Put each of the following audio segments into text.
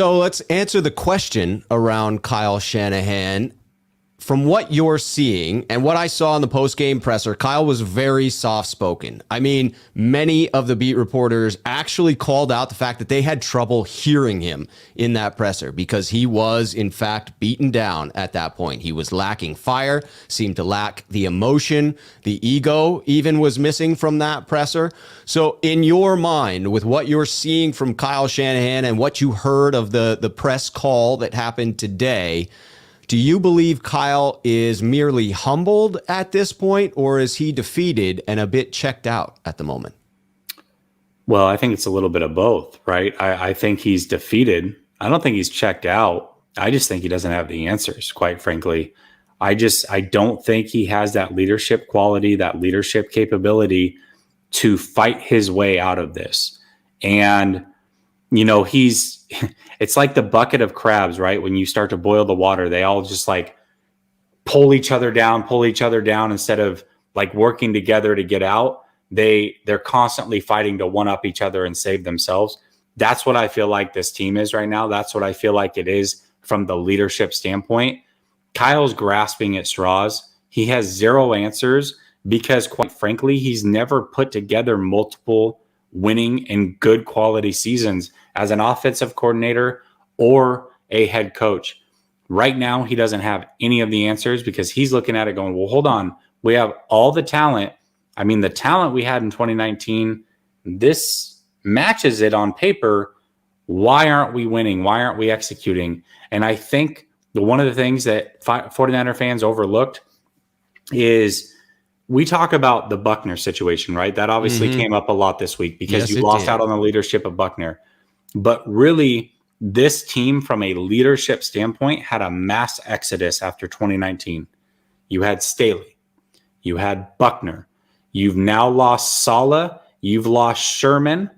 So let's answer the question around Kyle Shanahan. From what you're seeing and what I saw in the post-game presser, Kyle was very soft-spoken. I mean, many of the beat reporters actually called out the fact that they had trouble hearing him in that presser because he was, in fact, beaten down at that point. He was lacking fire, seemed to lack the emotion. The ego even was missing from that presser. So in your mind, with what you're seeing from Kyle Shanahan and what you heard of the press call that happened today, do you believe Kyle is merely humbled at this point, or is he defeated and a bit checked out at the moment? Well, I think it's a little bit of both, right? I think he's defeated. I don't think he's checked out. I just think he doesn't have the answers, quite frankly. I don't think he has that leadership quality, that leadership capability to fight his way out of this. And it's like the bucket of crabs, right? When you start to boil the water, they all just like pull each other down instead of like working together to get out. They're constantly fighting to one up each other and save themselves. That's what I feel like this team is right now. That's what I feel like it is from the leadership standpoint. Kyle's grasping at straws. He has zero answers because, quite frankly, he's never put together multiple winning and good quality seasons as an offensive coordinator or a head coach. Right now, he doesn't have any of the answers because he's looking at it going, well, hold on. We have all the talent. I mean, the talent we had in 2019, this matches it on paper. Why aren't we winning? Why aren't we executing? And I think one of the things that 49er fans overlooked is we talk about the Buckner situation, right? That obviously came up a lot this week because you lost out on the leadership of Buckner. But really, this team, from a leadership standpoint, had a mass exodus after 2019. You had Staley. You had Buckner. You've now lost Saleh. You've lost Sherman.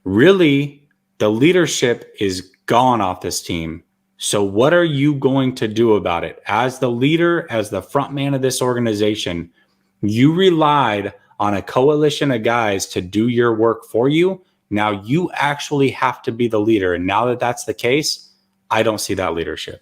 Really, the leadership is gone off this team. So what are you going to do about it? As the leader, as the front man of this organization, you relied on a coalition of guys to do your work for you. Now you actually have to be the leader. And now that that's the case, I don't see that leadership.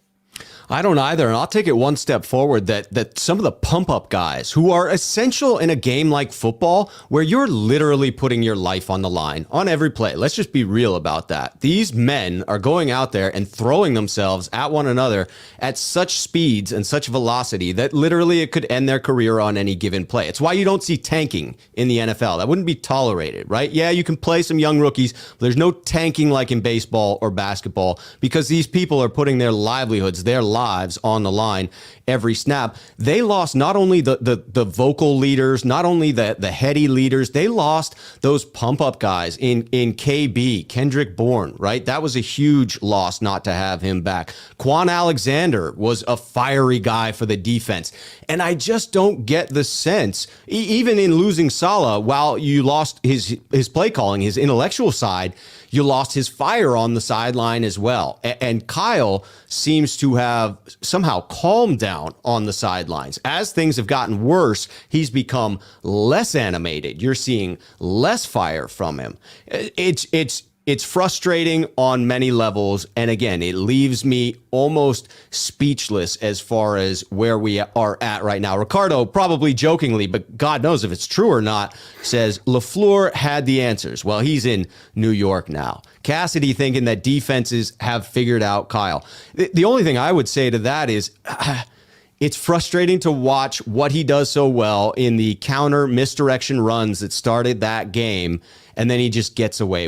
I don't either. And I'll take it one step forward that some of the pump-up guys who are essential in a game like football where you're literally putting your life on the line on every play. Let's just be real about that. These men are going out there and throwing themselves at one another at such speeds and such velocity that literally it could end their career on any given play. It's why you don't see tanking in the NFL. That wouldn't be tolerated, right? Yeah, you can play some young rookies, but there's no tanking like in baseball or basketball because these people are putting their livelihoods, their lives on the line every snap. They lost not only the vocal leaders, not only the heady leaders, they lost those pump-up guys in KB, Kendrick Bourne, right? That was a huge loss not to have him back. Quan Alexander was a fiery guy for the defense. And I just don't get the sense, even in losing Saleh, while you lost his play calling, his intellectual side, you lost his fire on the sideline as well. And Kyle seems to have somehow calmed down on the sidelines. As things have gotten worse, he's become less animated. You're seeing less fire from him. It's frustrating on many levels. And again, it leaves me almost speechless as far as where we are at right now. Ricardo, probably jokingly, but God knows if it's true or not, says LaFleur had the answers. Well, he's in New York now. Cassidy thinking that defenses have figured out Kyle. The only thing I would say to that is it's frustrating to watch what he does so well in the counter misdirection runs that started that game, and then he just gets away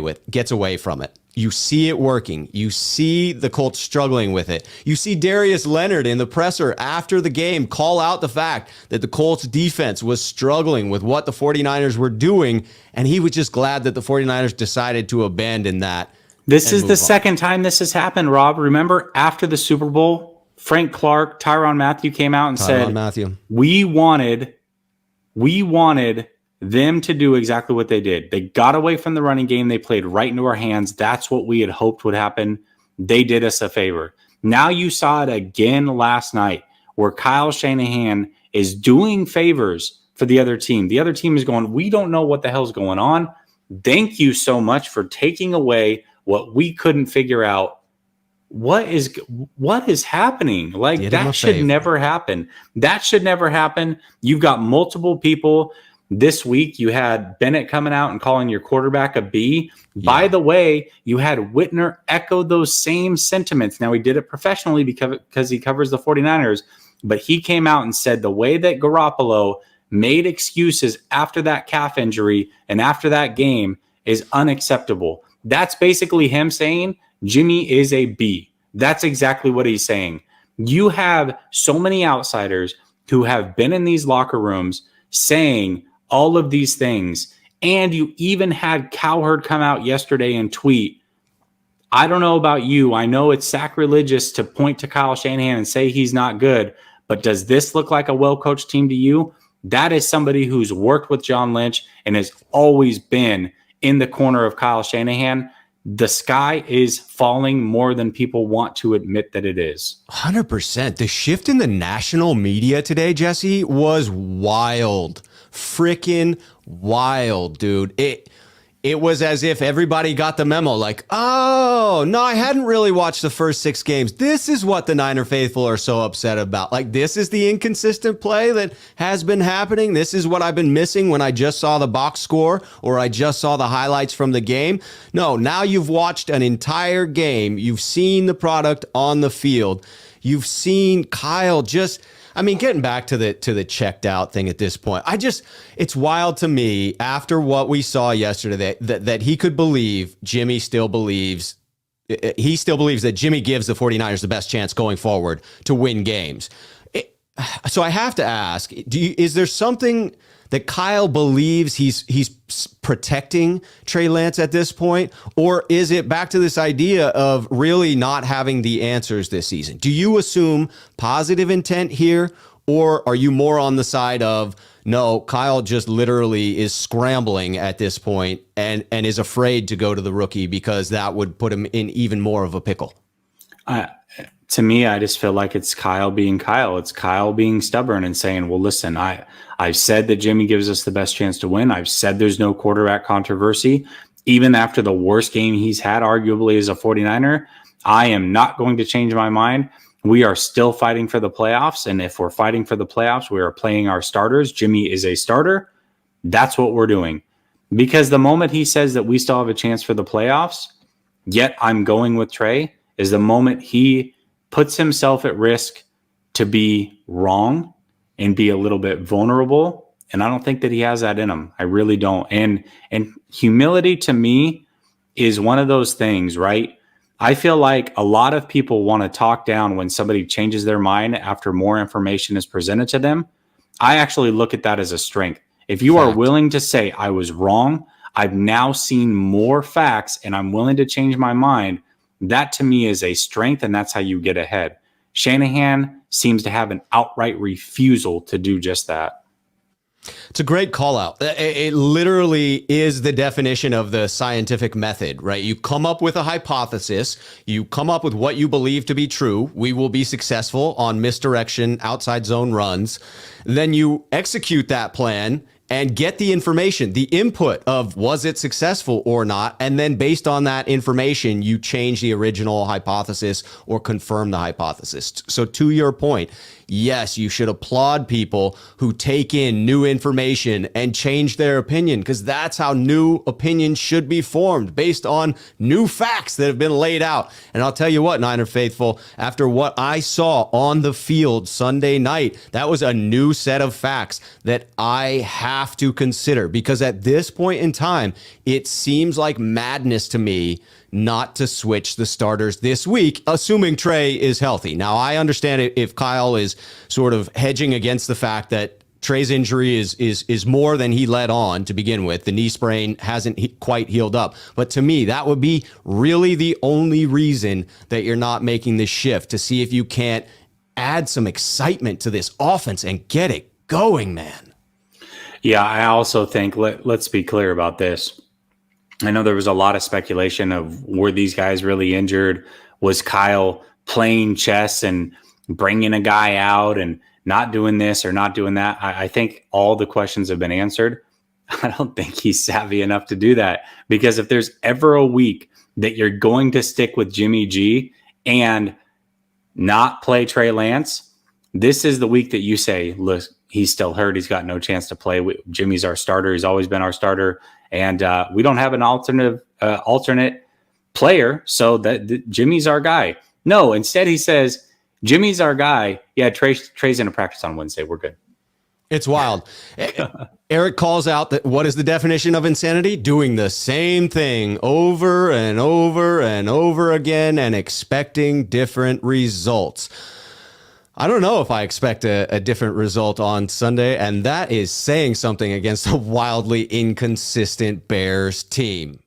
from it. You see it working. You see the Colts struggling with it. You see Darius Leonard in the presser after the game call out the fact that the Colts defense was struggling with what the 49ers were doing, and he was just glad that the 49ers decided to abandon that. This is the second time this has happened, Rob. Remember, after the Super Bowl, Frank Clark, Tyrann Mathieu came out and said, we wanted them to do exactly what they did. They got away from the running game. They played right into our hands. That's what we had hoped would happen. They did us a favor. Now you saw it again last night where Kyle Shanahan is doing favors for the other team. The other team is going, we don't know what the hell's going on. Thank you so much for taking away what we couldn't figure out what is happening? Like, Did him a that should favor. never happen. That should never happen. You've got multiple people this week. You had Bennett coming out and calling your quarterback a B. By the way, you had Whitner echo those same sentiments. Now, he did it professionally because he covers the 49ers, but he came out and said the way that Garoppolo made excuses after that calf injury and after that game is unacceptable. That's basically him saying Jimmy is a B. That's exactly what he's saying. You have so many outsiders who have been in these locker rooms saying all of these things. And you even had Cowherd come out yesterday and tweet, I don't know about you. I know it's sacrilegious to point to Kyle Shanahan and say he's not good, but does this look like a well-coached team to you? That is somebody who's worked with John Lynch and has always been in the corner of Kyle Shanahan. The sky is falling more than people want to admit that it is. 100%. The shift in the national media today, Jesse, was wild. Freaking wild, dude. It was as if everybody got the memo, like, oh, no, I hadn't really watched the first 6 games. This is what the Niner faithful are so upset about. Like, this is the inconsistent play that has been happening. This is what I've been missing when I just saw the box score or I just saw the highlights from the game. No, now you've watched an entire game. You've seen the product on the field. You've seen Kyle just... I mean, getting back to the checked out thing at this point, it's wild to me after what we saw yesterday that he could believe he still believes that Jimmy gives the 49ers the best chance going forward to win games. So I have to ask, is there something that Kyle believes he's protecting Trey Lance at this point? Or is it back to this idea of really not having the answers this season? Do you assume positive intent here? Or are you more on the side of, no, Kyle just literally is scrambling at this point and is afraid to go to the rookie because that would put him in even more of a pickle? To me, I just feel like it's Kyle being Kyle. It's Kyle being stubborn and saying, well, listen, I've said that Jimmy gives us the best chance to win. I've said there's no quarterback controversy. Even after the worst game he's had, arguably, as a 49er, I am not going to change my mind. We are still fighting for the playoffs. And if we're fighting for the playoffs, we are playing our starters. Jimmy is a starter. That's what we're doing. Because the moment he says that we still have a chance for the playoffs, yet I'm going with Trey, is the moment he puts himself at risk to be wrong and be a little bit vulnerable. And I don't think that he has that in him. I really don't. And humility to me is one of those things, right? I feel like a lot of people want to talk down when somebody changes their mind after more information is presented to them. I actually look at that as a strength. If you are willing to say, I was wrong, I've now seen more facts and I'm willing to change my mind, that to me is a strength, and that's how you get ahead. Shanahan seems to have an outright refusal to do just that. It's a great call out. It literally is the definition of the scientific method, right? You come up with a hypothesis, you come up with what you believe to be true. We will be successful on misdirection, outside zone runs. Then you execute that plan and get the information, the input of was it successful or not. And then based on that information, you change the original hypothesis or confirm the hypothesis. So to your point, yes, you should applaud people who take in new information and change their opinion, because that's how new opinions should be formed, based on new facts that have been laid out. And I'll tell you what, Niner faithful, after what I saw on the field Sunday night, that was a new set of facts that I have to consider, because at this point in time, it seems like madness to me not to switch the starters this week, assuming Trey is healthy. Now, I understand it if Kyle is sort of hedging against the fact that Trey's injury is more than he let on to begin with. The knee sprain hasn't quite healed up. But to me, that would be really the only reason that you're not making this shift, to see if you can't add some excitement to this offense and get it going, man. Yeah, I also think, let's be clear about this. I know there was a lot of speculation of, were these guys really injured? Was Kyle playing chess and bringing a guy out and not doing this or not doing that? I think all the questions have been answered. I don't think he's savvy enough to do that, because if there's ever a week that you're going to stick with Jimmy G and not play Trey Lance, this is the week that you say, look, he's still hurt. He's got no chance to play. Jimmy's our starter. He's always been our starter. And we don't have an alternate player, so that Jimmy's our guy. No, instead he says, Jimmy's our guy. Yeah, Trey's going to practice on Wednesday. We're good. It's wild. Eric calls out that what is the definition of insanity? Doing the same thing over and over and over again and expecting different results. I don't know if I expect a different result on Sunday, and that is saying something against a wildly inconsistent Bears team.